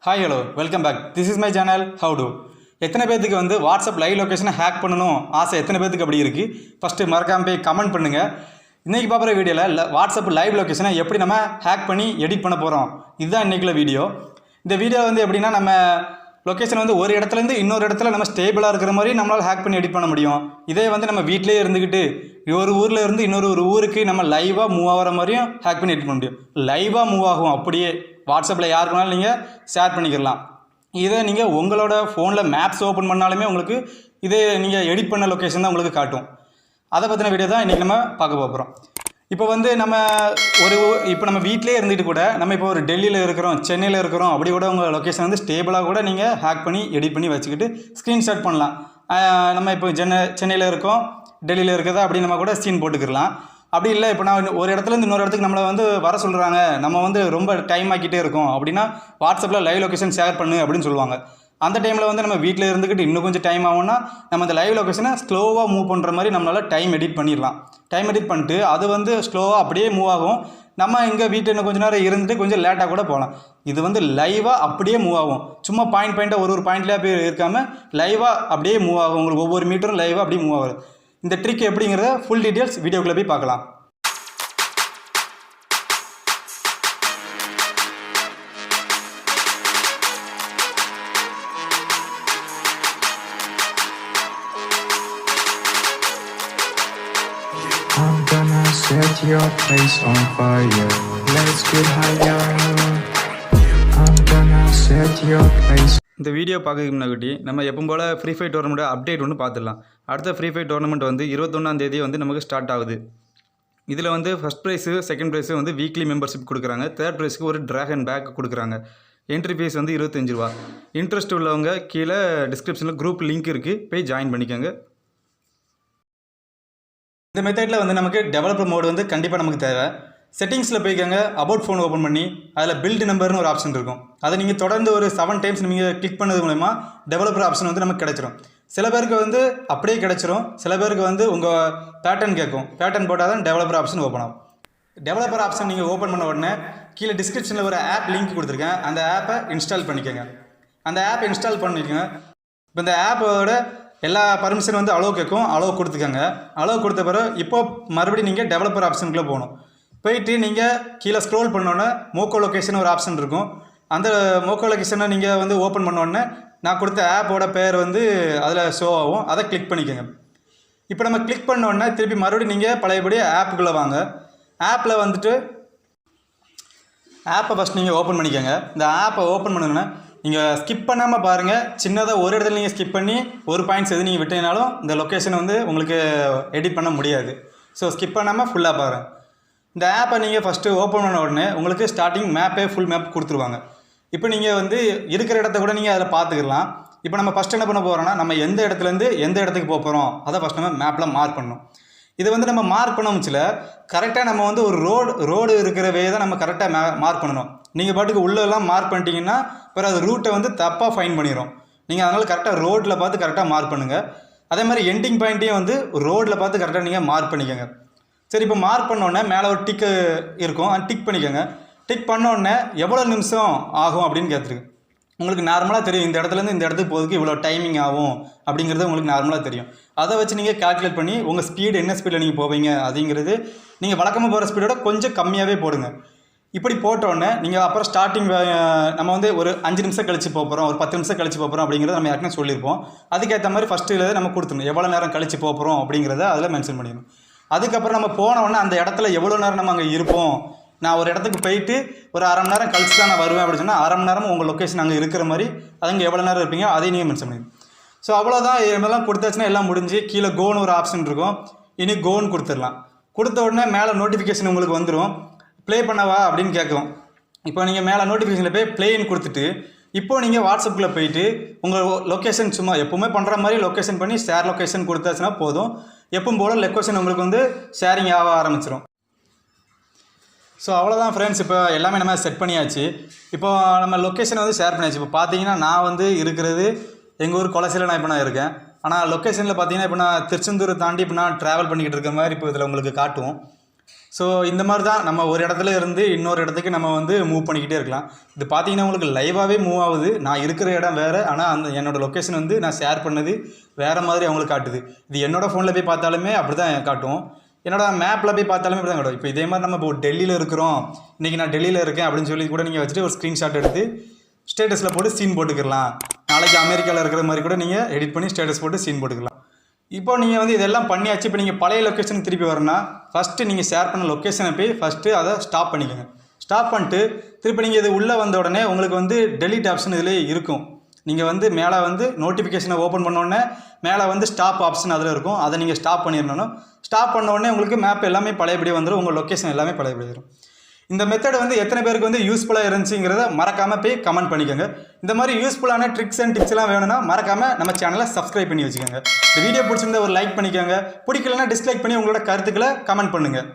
Hi hello welcome back. This is my channel how to. எத்தனை பேத்துக்கு வந்து WhatsApp live லொக்கேஷனை ஹேக் பண்ணணும் ஆசை எத்தனை பேத்துக்கு அப்படி இருக்குது? ஃபஸ்ட்டு மறக்காம போய் கமெண்ட் பண்ணுங்கள். இன்றைக்கி பார்க்குற வீடியோவில் வாட்ஸ்அப் லைவ் லொக்கேஷனை எப்படி நம்ம ஹேக் பண்ணி எடிட் பண்ண போகிறோம், இதுதான் இன்றைக்குள்ள வீடியோ. இந்த வீடியோ வந்து எப்படின்னா, நம்ம லொக்கேஷன் வந்து ஒரு இடத்துலேருந்து இன்னொரு இடத்துல நம்ம ஸ்டேபிளாக இருக்கிற மாதிரி நம்மளால் ஹேக் பண்ணி எடிட் பண்ண முடியும். இதே வந்து நம்ம வீட்டிலே இருந்துக்கிட்டு ஒரு ஊரில் இருந்து ஒரு ஊருக்கு நம்ம லைவாக மூவ் ஆகிற மாதிரியும் ஹேக் பண்ணி எடிட் பண்ண முடியும். லைவாக மூவ் ஆகும், அப்படியே வாட்ஸ்அப்பில் யாருக்குனாலும் நீங்கள் ஷேர் பண்ணிக்கலாம். இதை நீங்கள் உங்களோட ஃபோனில் மேப்ஸ் ஓப்பன் பண்ணாலுமே உங்களுக்கு இதே நீங்கள் எடிட் பண்ண லொக்கேஷன் தான் உங்களுக்கு காட்டும். அதை பற்றின வீடியோ தான் இன்றைக்கி நம்ம பார்க்க போகிறோம். இப்போ வந்து இப்போ நம்ம வீட்டிலே இருந்துட்டு கூட நம்ம இப்போ ஒரு டெல்லியில் இருக்கிறோம், சென்னையில் இருக்கிறோம், அப்படி கூட உங்கள் லொக்கேஷன் வந்து ஸ்டேபிளாக கூட நீங்கள் ஹேக் பண்ணி எடிட் பண்ணி வச்சுக்கிட்டு ஸ்க்ரீன்ஷாட் பண்ணலாம். நம்ம இப்போ சென்னையில் இருக்கோம், டெல்லியில் இருக்கிறதா அப்படி நம்ம கூட சீன் போட்டுக்கிடலாம். அப்படி இல்லை, இப்போ நான் ஒரு இடத்துலேருந்து இன்னொரு இடத்துக்கு நம்மளை வந்து வர சொல்கிறாங்க, நம்ம வந்து ரொம்ப டைம் ஆக்கிட்டே இருக்கோம் அப்படின்னா வாட்ஸ்அப்பில் லைவ் லொக்கேஷன் ஷேர் பண்ணு அப்படின்னு சொல்லுவாங்க. அந்த டைமில் வந்து நம்ம வீட்டில் இருந்துக்கிட்டு இன்னும் கொஞ்சம் டைம் ஆகும்னா நம்ம அந்த லைவ் லொக்கேஷனை ஸ்லோவாக மூவ் பண்ணுற மாதிரி நம்மளால் டைம் எடிட் பண்ணிடலாம். டைம் எடிட் பண்ணிட்டு அது வந்து ஸ்லோவாக அப்படியே மூவ் ஆகும். நம்ம இங்கே வீட்டில் இன்னும் கொஞ்சம் நேரம் இருந்துட்டு கொஞ்சம் லேட்டாக கூட போகலாம். இது வந்து லைவாக அப்படியே மூவ் ஆகும். சும்மா பாயிண்ட்டாக ஒரு பாயிண்ட்லேயே போய் இருக்காமல் லைவாக அப்படியே மூவ் ஆகும். உங்களுக்கு ஒவ்வொரு மீட்டரும் லைவாக அப்படியே மூவ் ஆகுது. இந்த ட்ரிக் எப்படிங்கிறத ஃபுல் டீட்டெயில்ஸ் வீடியோக்குள்ளே போய் பார்க்கலாம். I'm gonna set your place on fire. Let's get higher. I'm gonna set your place. இந்த வீடியோ பார்க்கறதுக்கு முன்னாடி நம்ம எப்பவும் போல் ஃப்ரீ ஃபயர் டோர்னமெண்ட் அப்டேட் ஒன்று பார்த்துடலாம். அடுத்த ஃப்ரீ ஃபயர் டோர்னமெண்ட் வந்து 21 வந்து நமக்கு ஸ்டார்ட் ஆகுது. இதில் வந்து ஃபஸ்ட் ப்ரைஸு செகண்ட் ப்ரைஸு வந்து வீக்லி மெம்பர்ஷிப் கொடுக்குறாங்க. தேர்ட் ப்ரைஸுக்கு ஒரு ட்ராகன் பேக் கொடுக்குறாங்க. என்ட்ரி ஃபீஸ் வந்து 25 ரூபா. இன்ட்ரெஸ்ட் உள்ளவங்க கீழே டிஸ்கிரிப்ஷனில் குரூப் லிங்க் இருக்குது, போய் ஜாயின் பண்ணிக்கோங்க. இந்த மெத்தடில் வந்து நமக்கு டெவலப்பர் மோடு வந்து கண்டிப்பாக நமக்கு தேவை. செட்டிங்ஸில் போய்க்கோங்க, அபவுட் ஃபோன் ஓப்பன் பண்ணி அதில் பில்டு நம்பர்னு ஒரு ஆப்ஷன் இருக்கும். அதை நீங்கள் தொடர்ந்து ஒரு 7 டைம்ஸ் நீங்கள் கிளிக் பண்ணது மூலமா டெவலப்பர் ஆப்ஷன் வந்து நமக்கு கிடச்சிரும். சில பேருக்கு வந்து அப்படியே கிடச்சிரும், சில பேருக்கு வந்து உங்கள் பேட்டர்ன் கேட்கும். பேட்டர்ன் போட்டால் தான் டெவலப்பர் ஆப்ஷன் ஓப்பன் ஆகும். டெவலப்பர் ஆப்ஷன் நீங்கள் ஓப்பன் பண்ண உடனே கீழே டிஸ்கிரிப்ஷனில் ஒரு ஆப் லிங்க் கொடுத்துருக்கேன், அந்த ஆப்பை இன்ஸ்டால் பண்ணிக்கோங்க. அந்த ஆப்பை இன்ஸ்டால் பண்ணிக்கோங்க. இப்போ இந்த ஆப்போட எல்லா பர்மிஷன் வந்து அலோவ் கேட்கும், அலோவ் கொடுத்துக்கோங்க. அலோவ் கொடுத்த பிறகு இப்போ மறுபடியும் நீங்கள் டெவலப்பர் ஆப்ஷனுக்குள்ளே போகணும். போயிட்டு நீங்கள் கீழே ஸ்க்ரோல் பண்ணோன்னே மோக்கோ லொக்கேஷன் ஒரு ஆப்ஷன் இருக்கும். அந்த மோக்கோ லொக்கேஷனை நீங்கள் வந்து ஓப்பன் பண்ணோடனே நான் கொடுத்த ஆப்போட பேர் வந்து அதில் ஷோ ஆகும், அதை கிளிக் பண்ணிக்கோங்க. இப்போ நம்ம கிளிக் பண்ணோடனே திருப்பி மறுபடியும் நீங்கள் பழையபடி ஆப்புக்குள்ளே வாங்க. ஆப்பில் வந்துட்டு ஆப்பை ஃபஸ்ட் நீங்கள் ஓப்பன் பண்ணிக்கோங்க. இந்த ஆப்பை ஓப்பன் பண்ணுங்கன்னா நீங்கள் ஸ்கிப் பண்ணாமல் பாருங்கள். சின்னதாக ஒரு இடத்துல நீங்கள் ஸ்கிப் பண்ணி ஒரு பாயிண்ட்ஸ் எது நீங்கள் விட்டீங்கனாலும் இந்த லொக்கேஷனை வந்து உங்களுக்கு எடிட் பண்ண முடியாது. ஸோ ஸ்கிப் பண்ணாமல் ஃபுல்லாக பாருங்கள். இந்த ஆப்பை நீங்கள் ஃபஸ்ட்டு ஓப்பன் பண்ண உடனே உங்களுக்கு ஸ்டார்டிங் மேப்பே ஃபுல் மேப் கொடுத்துருவாங்க. இப்போ நீங்கள் வந்து இருக்கிற இடத்த கூட நீங்கள் அதில் பார்த்துக்கலாம். இப்போ நம்ம ஃபஸ்ட் என்ன பண்ண போகிறோம்னா, நம்ம எந்த இடத்துலேருந்து எந்த இடத்துக்கு போக போகிறோம் அதை ஃபஸ்ட் நம்ம மேப்பில் மார்க் பண்ணணும். இது வந்து நம்ம மார்க் பண்ணமுச்சில் கரெக்டாக நம்ம வந்து ஒரு ரோடு இருக்கிற வே தான் நம்ம கரெக்டாக மார்க் பண்ணணும். நீங்கள் பாட்டுக்கு உள்ளெல்லாம் மார்க் பண்ணிட்டீங்கன்னா பிறகு அது ரூட்டை வந்து தப்பாக ஃபைன் பண்ணிடும். நீங்கள் அதனால் கரெக்டாக ரோட்டில் பார்த்து கரெக்டாக மார்க் பண்ணுங்கள். அதே மாதிரி எண்டிங் பாயிண்ட்டையும் வந்து ரோட்டில் பார்த்து கரெக்டாக நீங்கள் மார்க் பண்ணிக்கோங்க. சரி, இப்போ மார்க் பண்ணோடனே மேலே ஒரு டிக்கு இருக்கும், அது டிக் பண்ணிக்கோங்க. டிக் பண்ணோடனே எவ்வளோ நிமிஷம் ஆகும் அப்படின்னு கேட்டுருக்கு. உங்களுக்கு நார்மலாக தெரியும், இந்த இடத்துலேருந்து இந்த இடத்துக்கு போகிறதுக்கு இவ்வளோ டைமிங் ஆகும் அப்படிங்கிறது உங்களுக்கு நார்மலாக தெரியும். அதை வச்சு நீங்கள் கால்குலேட் பண்ணி உங்கள் ஸ்பீடு என்ன ஸ்பீடில் நீங்கள் போவீங்க அப்படிங்கிறது நீங்கள் வழக்கமாக போகிற ஸ்பீடோட கொஞ்சம் கம்மியாகவே போடுங்க. இப்படி போட்டோடனே நீங்கள் அப்புறம் ஸ்டார்டிங் நம்ம வந்து ஒரு 5 நிமிஷம் கழிச்சு போகிறோம், ஒரு 10 நிமிஷம் கழிச்சு போகிறோம் அப்படிங்கிறத நம்ம யாருக்குன்னு சொல்லியிருப்போம். அதுக்கேற்ற மாதிரி ஃபஸ்ட்டு நம்ம கொடுத்துடணும், எவ்வளோ நேரம் கழிச்சு போகிறோம் அப்படிங்கிறத அதில் மென்ஷன் பண்ணிடணும். அதுக்கப்புறம் நம்ம போனோடனே அந்த இடத்துல எவ்வளோ நேரம் நம்ம அங்கே இருப்போம். நான் ஒரு இடத்துக்கு போயிட்டு ஒரு அரை மணி நேரம் கழிச்சு தான் நான் வருவேன் அப்படின்னு சொன்னால் அரை மணி நேரம் உங்கள் லொக்கேஷன் அங்கே இருக்கிற மாதிரி அதுங்க எவ்வளோ நேரம் இருப்பீங்க அதையும் நீங்கள் மென்ஷன் பண்ணிடுங்க. ஸோ அவ்வளோதான். இதெல்லாம் கொடுத்தாச்சுன்னா எல்லாம் முடிஞ்சு கீழே கோன்னு ஒரு ஆப்ஷன் இருக்கும். இனி கோன்னு கொடுத்துடலாம். கொடுத்த உடனே மேலே நோட்டிஃபிகேஷன் உங்களுக்கு வந்துடும். ப்ளே பண்ணவா அப்படின்னு கேட்கும். இப்போ நீங்கள் மேலே நோட்டிஃபிகேஷனில் போய் ப்ளேன்னு கொடுத்துட்டு இப்போது நீங்கள் வாட்ஸ்அப்பில் போயிட்டு உங்கள் லொக்கேஷன் சும்மா எப்போவுமே பண்ணுற மாதிரி லொக்கேஷன் பண்ணி ஷேர் லொக்கேஷன் கொடுத்தாச்சுன்னா போதும். எப்பவும் போல் லொக்கேஷன் உங்களுக்கு வந்து ஷேரிங் ஆக ஆரம்பிச்சிடும். ஸோ அவ்வளோதான் ஃப்ரெண்ட்ஸ். இப்போ எல்லாமே நம்ம செட் பண்ணியாச்சு. இப்போ நம்ம லொக்கேஷனை வந்து ஷேர் பண்ணியாச்சு. இப்போ பார்த்தீங்கன்னா நான் வந்து இருக்கிறது எங்கள் ஊர் கொலசையில் நான் இப்போ நான் இருக்கேன். ஆனால் லொக்கேஷனில் பார்த்தீங்கன்னா இப்போ நான் திருச்செந்தூர் தாண்டி இப்போ நான் ட்ராவல் பண்ணிக்கிட்டு இருக்க மாதிரி இப்போ இதில் உங்களுக்கு காட்டும். ஸோ இந்த மாதிரி தான் நம்ம ஒரு இடத்துல இருந்து இன்னொரு இடத்துக்கு நம்ம வந்து மூவ் பண்ணிக்கிட்டே இருக்கலாம். இது பார்த்தீங்கன்னா உங்களுக்கு லைவாகவே மூவ் ஆகுது. நான் இருக்கிற இடம் வேறு, ஆனால் அந்த என்னோடய லொக்கேஷன் வந்து நான் ஷேர் பண்ணது வேறு மாதிரி அவங்களுக்கு காட்டுது. இது என்னோடய ஃபோனில் போய் பார்த்தாலுமே அப்படி தான் காட்டும், என்னோடய மேப்பில் போய் பார்த்தாலுமே இப்படி தான் காட்டும். இப்போ இதே மாதிரி நம்ம இப்போ டெல்லியில் இருக்கிறோம், இன்றைக்கி நான் டெல்லியில் இருக்கேன் அப்படின்னு சொல்லி கூட நீங்கள் வச்சுட்டு ஒரு ஸ்க்ரீன்ஷாட் எடுத்து ஸ்டேட்டஸில் போட்டு சீன் போட்டுக்கலாம். நாளைக்கு அமெரிக்காவில் இருக்கிற மாதிரி கூட நீங்கள் எடிட் பண்ணி ஸ்டேட்டஸ் போட்டு சீன் போட்டுக்கலாம். இப்போ நீங்கள் வந்து இதெல்லாம் பண்ணியாச்சு. இப்போ நீங்கள் பழைய லொக்கேஷன் திருப்பி வரணும்னா ஃபஸ்ட்டு நீங்கள் ஷேர் பண்ண லொக்கேஷனை போய் ஃபஸ்ட்டு அதை ஸ்டாப் பண்ணிக்கோங்க. ஸ்டாப் பண்ணிட்டு திருப்பி நீங்கள் இது உள்ளே வந்த உடனே உங்களுக்கு வந்து டெலீட் ஆப்ஷன் இதிலே இருக்கும். நீங்கள் வந்து மேலே வந்து நோட்டிஃபிகேஷனை ஓப்பன் பண்ணோடனே மேலே வந்து ஸ்டாப் ஆப்ஷன் அதில் இருக்கும். அதை நீங்கள் ஸ்டாப் பண்ணிடணும். ஸ்டாப் பண்ண உடனே உங்களுக்கு மேப் எல்லாமே பழையபடி வந்துடும், உங்கள் லொக்கேஷன் எல்லாமே பழையபடி வரும். இந்த மெத்தட் வந்து எத்தனை பேருக்கு வந்து யூஸ்ஃபுல்லாக இருந்துச்சுங்கிறத மறக்காமல் போய் கமெண்ட் பண்ணிக்கோங்க. இந்த மாதிரி யூஸ்ஃபுல்லான ட்ரிக்ஸ் அண்ட் டிப்ஸ்லாம் வேணும்னா மறக்காமல் நம்ம சேனலை சப்ஸ்கிரைப் பண்ணி வச்சுக்கோங்க. இந்த வீடியோ பிடிச்சிருந்தா ஒரு லைக் பண்ணிக்கோங்க, பிடிக்கலன்னா டிஸ்லைக் பண்ணி உங்களோட கருத்துக்களை கமெண்ட் பண்ணுங்கள்.